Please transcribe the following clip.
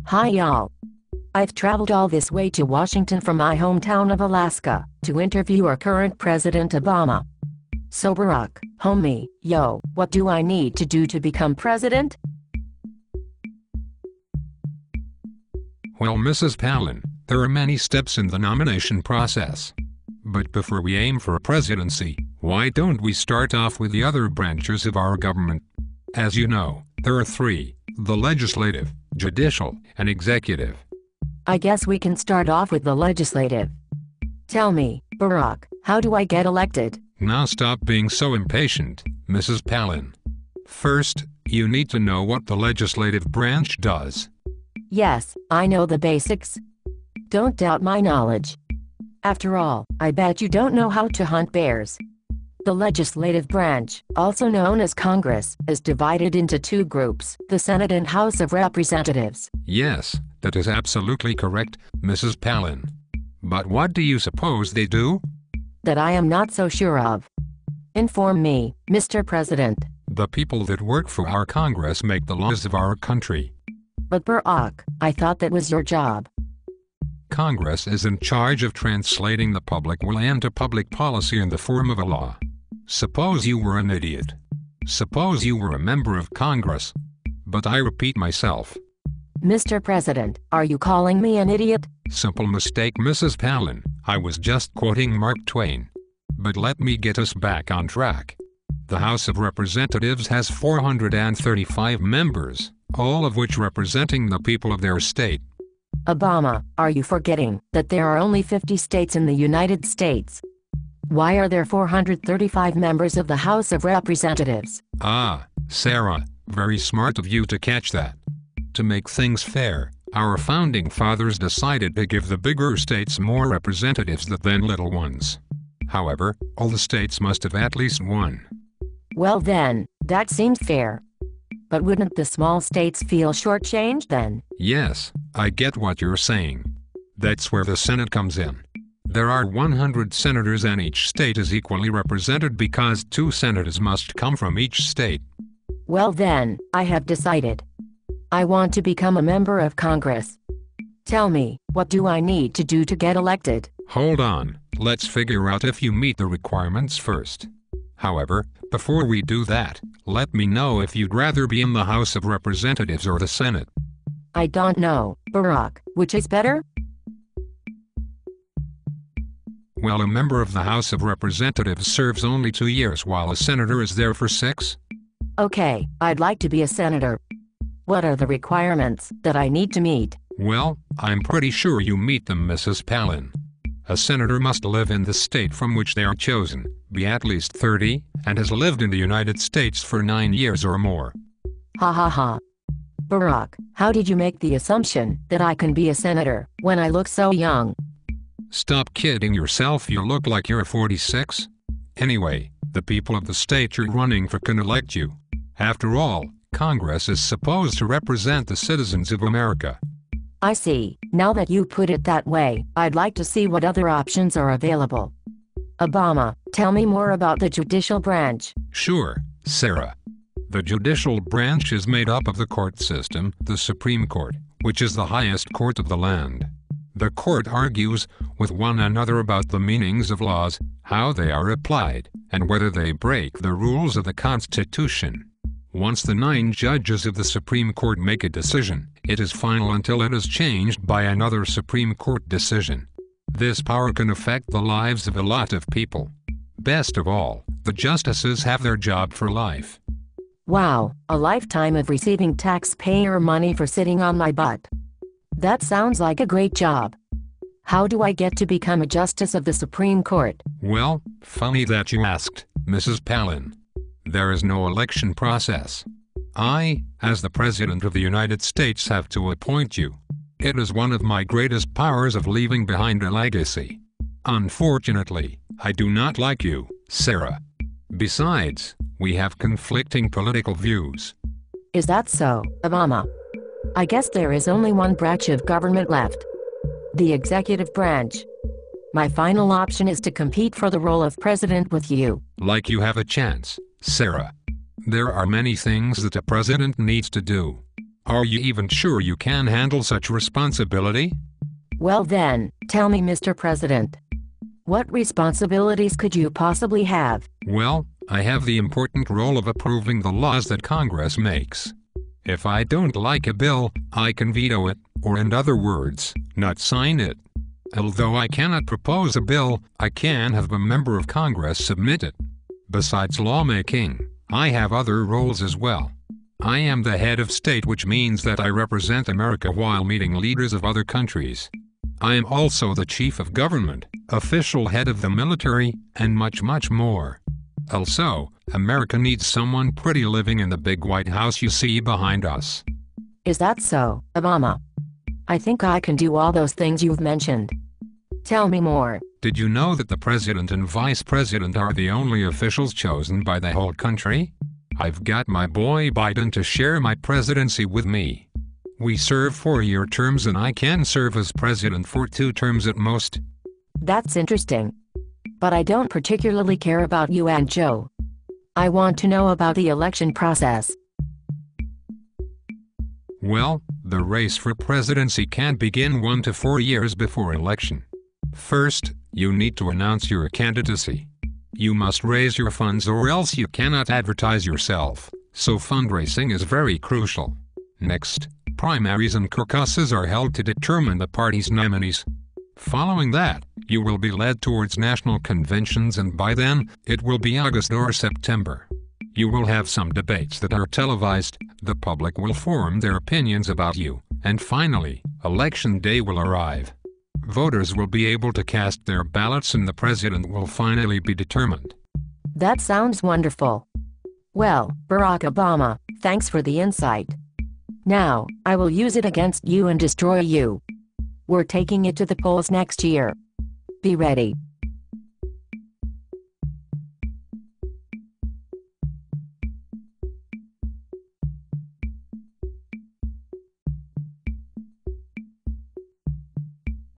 Hi y'all. I've traveled all this way to Washington from my hometown of Alaska to interview our current President Obama. So Barack, homie, yo, what do I need to do to become president? Well, Mrs. Palin, there are many steps in the nomination process. But before we aim for a presidency, why don't we start off with the other branches of our government? As you know, there are three: the legislative, judicial, and executive. I guess we can start off with the legislative. Tell me, Barack, how do I get elected? Now stop being so impatient, Mrs. Palin. First, you need to know what the legislative branch does. Yes, I know the basics. Don't doubt my knowledge. After all, I bet you don't know how to hunt bears. The legislative branch, also known as Congress, is divided into two groups, the Senate and House of Representatives. Yes, that is absolutely correct, Mrs. Palin. But what do you suppose they do? That I am not so sure of. Inform me, Mr. President. The people that work for our Congress make the laws of our country. But Barack, I thought that was your job. Congress is in charge of translating the public will into public policy in the form of a law. Suppose you were an idiot. Suppose you were a member of Congress. But I repeat myself. Mr. President, are you calling me an idiot? Simple mistake, Mrs. Palin. I was just quoting Mark Twain. But let me get us back on track. The House of Representatives has 435 members, all of which representing the people of their state. Obama, are you forgetting that there are only 50 states in the United States? Why are there 435 members of the House of Representatives? Ah, Sarah, very smart of you to catch that. To make things fair, our founding fathers decided to give the bigger states more representatives than little ones. However, all the states must have at least one. Well then, that seems fair. But wouldn't the small states feel shortchanged then? Yes, I get what you're saying. That's where the Senate comes in. There are 100 senators and each state is equally represented because 2 senators must come from each state. Well then, I have decided. I want to become a member of Congress. Tell me, what do I need to do to get elected? Hold on, let's figure out if you meet the requirements first. However, before we do that, let me know if you'd rather be in the House of Representatives or the Senate. I don't know, Barack, which is better? Well, a member of the House of Representatives serves only 2 years while a senator is there for 6. Okay, I'd like to be a senator. What are the requirements that I need to meet? Well, I'm pretty sure you meet them, Mrs. Palin. A senator must live in the state from which they are chosen, be at least 30, and has lived in the United States for 9 years or more. Ha ha ha. Barack, how did you make the assumption that I can be a senator when I look so young? Stop kidding yourself, you look like you're 46. Anyway, the people of the state you're running for can elect you. After all, Congress is supposed to represent the citizens of America. I see. Now that you put it that way, I'd like to see what other options are available. Obama, tell me more about the judicial branch. Sure, Sarah. The judicial branch is made up of the court system, the Supreme Court, which is the highest court of the land. The court argues with one another about the meanings of laws, how they are applied, and whether they break the rules of the Constitution. Once the 9 judges of the Supreme Court make a decision, it is final until it is changed by another Supreme Court decision. This power can affect the lives of a lot of people. Best of all, the justices have their job for life. Wow, a lifetime of receiving taxpayer money for sitting on my butt. That sounds like a great job. How do I get to become a justice of the Supreme Court? Well, funny that you asked, Mrs. Palin. There is no election process. I, as the President of the United States, have to appoint you. It is one of my greatest powers of leaving behind a legacy. Unfortunately, I do not like you, Sarah. Besides, we have conflicting political views. Is that so, Obama? I guess there is only one branch of government left. The executive branch. My final option is to compete for the role of president with you. Like you have a chance, Sarah. There are many things that a president needs to do. Are you even sure you can handle such responsibility? Well then, tell me, Mr. President. What responsibilities could you possibly have? Well, I have the important role of approving the laws that Congress makes. If I don't like a bill, I can veto it, or in other words, not sign it. Although I cannot propose a bill, I can have a member of Congress submit it. Besides lawmaking, I have other roles as well. I am the head of state, which means that I represent America while meeting leaders of other countries. I am also the chief of government, official head of the military, and much more. Also, America needs someone pretty living in the big White House you see behind us. Is that so, Obama? I think I can do all those things you've mentioned. Tell me more. Did you know that the president and vice president are the only officials chosen by the whole country? I've got my boy Biden to share my presidency with me. We serve 4-year terms and I can serve as president for 2 terms at most. That's interesting. But I don't particularly care about you and Joe. I want to know about the election process. Well, the race for presidency can begin 1 to 4 years before election. First, you need to announce your candidacy. You must raise your funds or else you cannot advertise yourself, so fundraising is very crucial. Next, primaries and caucuses are held to determine the party's nominees. Following that, you will be led towards national conventions and by then, it will be August or September. You will have some debates that are televised, the public will form their opinions about you, and finally, election day will arrive. Voters will be able to cast their ballots and the president will finally be determined. That sounds wonderful. Well, Barack Obama, thanks for the insight. Now, I will use it against you and destroy you. We're taking it to the polls next year. Be ready.